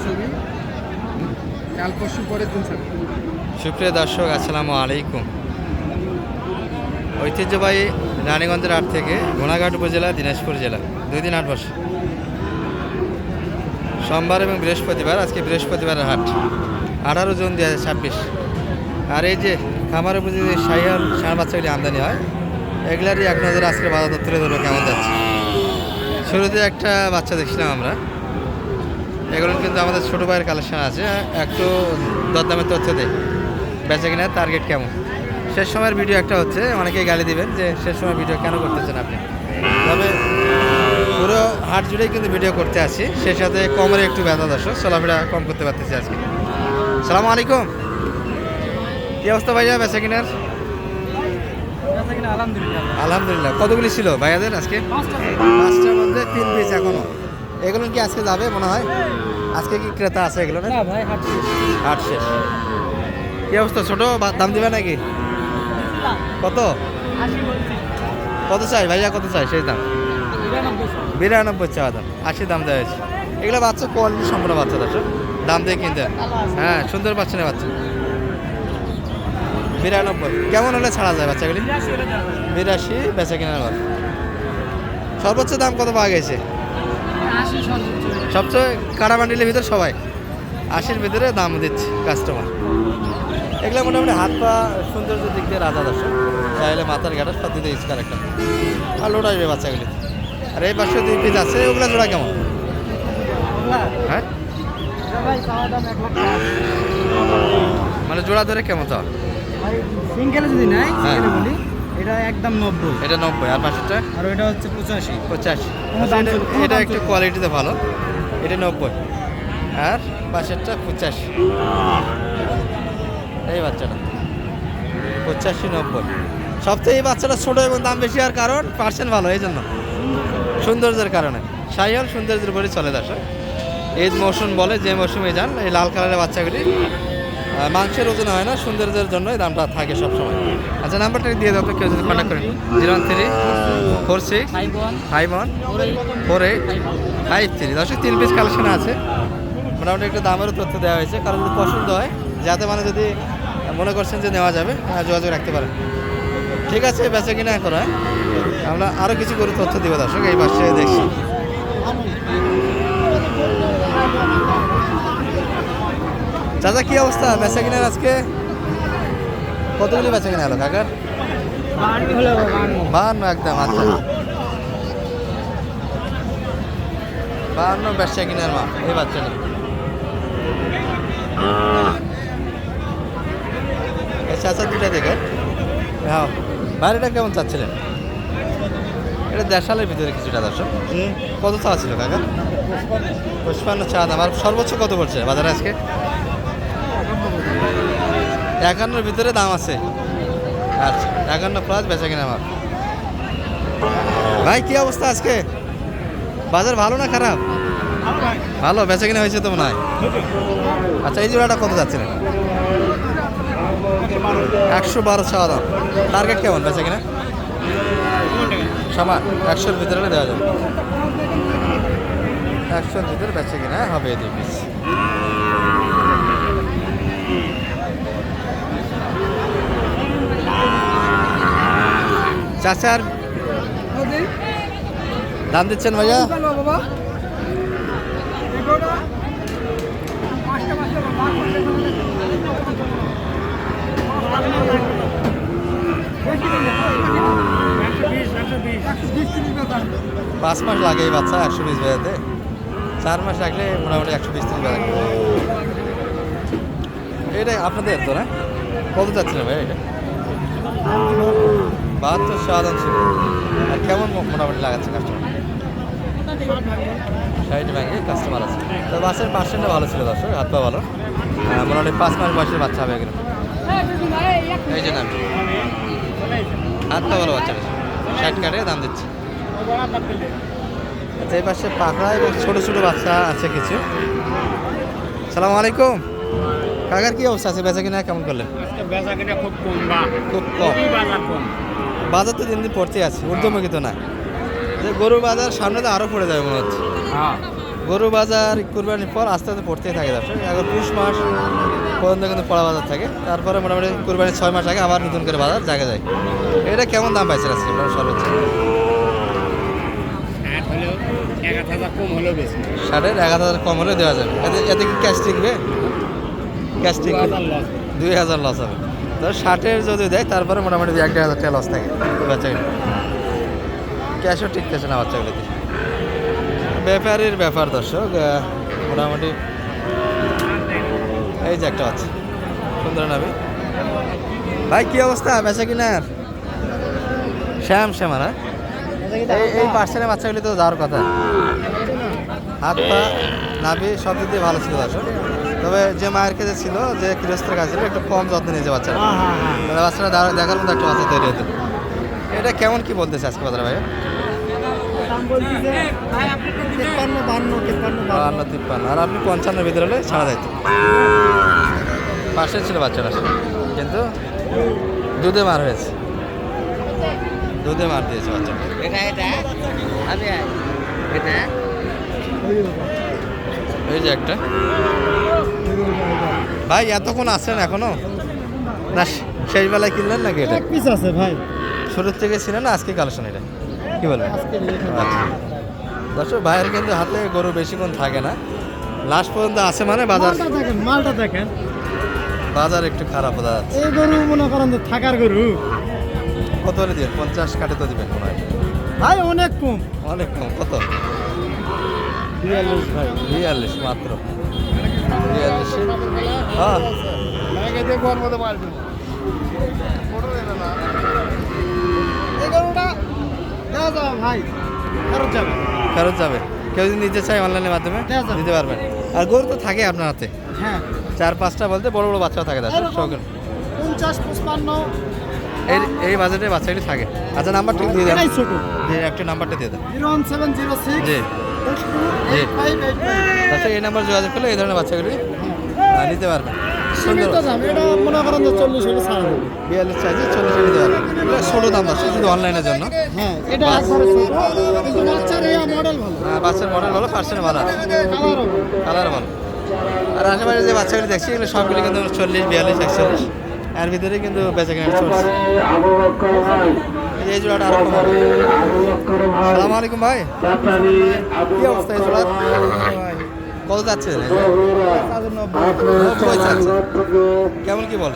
ছবি, কাল পরশু পরের দিন ছাড়বে। সুপ্রিয় দর্শক, আসসালামু আলাইকুম। ঐতিহ্যবাহী রানীগঞ্জের হাট থেকে ঘোড়াঘাট উপজেলা, দিনাজপুর জেলা, 2 দিন হাট বসে। সোমবার এবং বৃহস্পতিবার। আজকে বৃহস্পতিবারের হাট, 18 জুন 2026। আর এই যে খামার উপযোগী শাহিওয়াল ষাঁড় বাচ্চাগুলি আমদানি হয়, এগুলারই এক নজরে আজকে বাজার দর তুলে ধরবো কেমন যাচ্ছে। শুরুতে একটা বাচ্চা দেখছিলাম আমরা, এগুলো কিন্তু আমাদের ছোটো ভাইয়ের কালেকশন আছে। একটু দরদামের তথ্য দেয়, বেচা কিনার টার্গেট কেমন। শেষ সময়ের ভিডিও একটা হচ্ছে, অনেকেই গালি দিবেন যে শেষ সময় ভিডিও কেন করতেছেন আপনি। তবে পুরো হাট জুড়েই কিন্তু ভিডিও করতে আসি, সেই সাথে কমের একটু ব্যথা দর্শক, চলাফেরা কম করতে পারতেছি আজকে। সালামু আলাইকুম, কী অবস্থা ভাইয়া বেচা কিনার? আলহামদুলিল্লাহ। কতগুলি ছিল ভাইয়াদের আজকে? 5টার মধ্যে 3 পিস এখনো। এগুলো কি আজকে যাবে মনে হয়? আজকে কি ক্রেতা আছে এগুলো? না ভাই, হাট শেষ। কি অবস্থা ছোট, দাম দিবে নাকি? কত কত চাই ভাইয়া, কত চাই সেই দাম? 92 চাওয়া দাম, 80 দাম দেওয়া হয়েছে। এগুলো বাচ্চা কোয়ালিটি সম্পূর্ণ বাচ্চা দর্শক, দাম দিয়ে কিনতে। হ্যাঁ, সুন্দর বাচ্চা নেই বাচ্চা। 92 কেমন হলে ছাড়া যায় বাচ্চাগুলি? 82 বেচা কেনার ঘর। সর্বোচ্চ দাম কত পাওয়া গেছে? সবচেয়ে কাটা বান্ডিলের ভিতরে সবাই 80-র ভিতরে দাম দিচ্ছে কাস্টমার। এগুলো মোটামুটি হাত পা সৌন্দর্যের দিক দিয়ে রাজা দর্শক, চাইলে মাথার গাটা সব দিতে ইস্কার একটা। আর লোড আসবে বাচ্চাগুলি। আর এই পাশে 2 পিস আছে, ওগুলো জোড়া কেমন? হ্যাঁ, মানে জোড়া ধরে কেমন তো? সিঙ্গেলে যদি নাই, সিঙ্গেলে বলি এটা একদম 90। এটা 90, আর পাশেরটা? আর এটা হচ্ছে 85। 85। এটা একটু কোয়ালিটিতে ভালো, এটা 90। আর পাশেরটা 85। এই বাচ্চাটা 85-90। সবচেয়ে এই বাচ্চাটা ছোটো এবং দাম বেশি, আর কারণ পার্সেন্ট ভালো, এই জন্য সৌন্দর্যের কারণে। শাহিওয়াল সৌন্দর্যের উপরে চলে দর্শক। ঈদ মৌসুম বলে যে মৌসুমে যান, এই লাল কালারের বাচ্চাগুলি মাংসের ওজন হয় না, সৌন্দর্যের জন্য এই দামটা থাকে সবসময়। আচ্ছা, নাম্বারটা দিয়ে দাও তো, কেউ যদি কন্ট্যাক্ট করেন। 01346514853। দর্শক 3 পিস কালেকশন আছে, মোটামুটি একটু দামেরও তথ্য দেওয়া হয়েছে। কারণ যদি পছন্দ হয়, যাতে মানে যদি মনে করছেন যে নেওয়া যাবে, যোগাযোগ রাখতে পারেন। ঠিক আছে, বেচা কিনা করা হয়, আমরা আরও কিছু করে তথ্য দিব দর্শক। এই পাশে দেখছি চাচা, কি অবস্থা বেচা কিনার আজকে? কতগুলি বেচা কিনা হলো কাকার? 52 একদম। আচ্ছা, 52 বেচা কিনার মা এই বাচ্চা নেই। এই চাচা দুটা দেখে, হ্যাঁ বাইরেটা কেমন চাচ্ছিলেন? এটা 1.5 সালের ভিতরে কিছুটা দর্শক। কত চাওয়া ছিল কাকা? 55 চাওয়া দাম। আর সর্বোচ্চ কত পড়ছে বাজারে আজকে? 51-র ভিতরে দাম আছে। আচ্ছা, 51 প্লাস বেচা কিনা আমার। ভাই কি অবস্থা আজকে? বাজার ভালো না খারাপ? ভালো, বেচা কিনা হয়েছে তো মনে হয়। আচ্ছা, এই জোড়াটা কত যাচ্ছিলেন? 112 চাওয়া দাম। টার্গেট কেমন বেচা কিনা? সমান 100-র ভিতরে দেওয়া যাবে। 100-র ভিতরে বেচা কিনা হবে 2 পিস। চাচার দাম দিচ্ছেন ভাইয়া? পাঁচ মাস লাগে এই বাচ্চা 120 বেজাতে। 4 মাস লাগলে মোটামুটি 120-30 বেজা। এটা আপনাদের তো না? কত যাচ্ছিল ভাই এটা? 72 সাধারণ ছিল। আর কেমন মোটামুটি লাগাচ্ছে কাস্টমার? 60 ব্যাংকে কাস্টমার আছে। তো বাচ্চার পার্সেন্টটা ভালো ছিল দর্শক, হাত পা ভালো। মোটামুটি 5 মাস বয়সের বাচ্চা হবে এগুলো। এই যে নাম হাত পা ভালো বাচ্চা, 60 কাটে দাম দিচ্ছে। আচ্ছা, এই পাশে পাকড়া এবং ছোটো ছোটো বাচ্চা আছে কিছু। সালামু আলাইকুম কাকার, কি অবস্থা আছে বেচা কিনা কেমন করলেন? খুব কম। বাজার তো দিন দিন পড়তে আছে, ঊর্ধ্বমুখী তো না। যে গরুর বাজার সামনে তো আরও পড়ে যাবে মনে হচ্ছে। গরু বাজার কুরবানির পর আস্তে আস্তে পড়তেই থাকে দর্শক। এখন পুষ মাস পর্যন্ত কিন্তু পড়া বাজার থাকে, তারপরে মোটামুটি কুরবানির 6 মাস আগে আবার নতুন করে বাজার জায়গা যায়। এটা কেমন দাম পাইছেন আজকে সর্বোচ্চ? 60-এর 1000 কম হলেও দেওয়া যাবে। এতে কি ক্যাশ টিকবে? ক্যাশ টিকবে, 2000 লস হবে। তো 60-এর যদি দেয় তারপরে মোটামুটি 1-1500 টাকা লস থাকে বাচ্চাগুলো। ক্যাশও টিকতেছে না বাচ্চাগুলোতে। ব্যাপারের ব্যাপার দর্শক। মোটামুটি এই যে একটা আছে সুন্দর নাবি। ভাই কি অবস্থা বেচা কিনার? শ্যাম না এই পার্সেন্টের বাচ্চাগুলি তো যাওয়ার কথা। হাত পা নাভি সব দিক দিয়ে ভালো ছিল দর্শক। তবে যে মায়ের কাছে ছিল, যে গৃহস্থের কাছে ছিল, একটু কম যত্ন নিয়েছে বাচ্চারা। বাচ্চারা দেখার মতো একটা বাচ্চা তৈরি হতো। এটা কেমন কি বলতেছে আজকে বাজারে ভাই? 52-53। আর আপনি 55 ভিতরে হলে ছাড়া যাইতো। পাশে ছিল বাচ্চারা, কিন্তু দুধে মার হয়েছে, দুধে মার দিয়েছে বাচ্চা। এই যে একটা ভাই, এতক্ষণ আসছেন এখনো না? শেষ বেলায় কিনলেন নাকি? এটা পিস আছে ভাই, শুরুর থেকে ছিলেন না আজকে কালেকশন? এটা কি বলবেন? আচ্ছা দর্শক, ভাইয়ের কিন্তু হাতে গরু বেশিক্ষণ থাকে না, লাস্ট পর্যন্ত আছে মানে বাজার। মালটা দেখেন, বাজার একটু খারাপ বোঝা যাচ্ছে। এই গরু মনে করেন যে থাকার গরু। কত হলে দিবেন? 50 কাটে তো দিবেন মনে হয়। ভাই অনেক কম, অনেক কম। কত? 42 ভাই। 42 মাত্র। 42। হ্যাঁ এই গরুটা দেওয়া যাবে ভাই, ফেরত যাবে। ফেরত যাবে। কেউ যদি নিতে চায় অনলাইনের মাধ্যমে দেওয়া যাবে। নিতে পারবেন। আর গরু তো থাকে আপনার হাতে হ্যাঁ 4-5টা, বলতে বড় বড় বাচ্চাও থাকে তাদের শৌখিন। 50-55 এই বাজেটে বাচ্চাগুলি থাকে। আচ্ছা নাম্বারটা দিয়ে দেন, এটাই ছোট। যে একটা নাম্বারটা দিয়ে দেন। 01706 জি 828585। আচ্ছা, এই নাম্বার যোগাযোগ করলে এই ধরনের বাচ্চাগুলি নিতে পারবেন। সুন্দর সীমিত দাম, এটা মনে করেন যে 40 হলে ছাড়া হবে। 42 চাইছে, 40 নিতে পারবেন। এটা ছোটো দাম আছে শুধু অনলাইনের জন্য। হ্যাঁ এটা একবারে ছোট, কিন্তু বাচ্চার এই মডেল ভালো, বাচ্চার মডেল ভালো, পার্সেন্ট ভালো, কালারও ভালো। কালার ভালো। আর আশেপাশে যে বাচ্চাগুলি দেখছি এগুলো সবগুলি কিন্তু 40-42-41 এর ভিতরে কিন্তু বেচা কেনা চলছে। এই জোড়াটা আরো কম হবে। সালাম আলাইকুম ভাই, কি অবস্থা এই জোড়া? কত যাচ্ছে? 90 যাচ্ছে। কেমন কি বলে?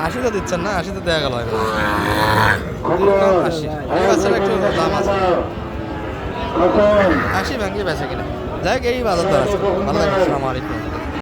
80 তো দিচ্ছেন না? 80 তো দেওয়া গেল। 80 এই বাচ্চাটা একটু দাম আছে। 80 ভাঙিয়ে বেচে কিনা। যাই হোক, এই বাজার দর আছে। ভালো থাকবেন। আসসালামু আলাইকুম।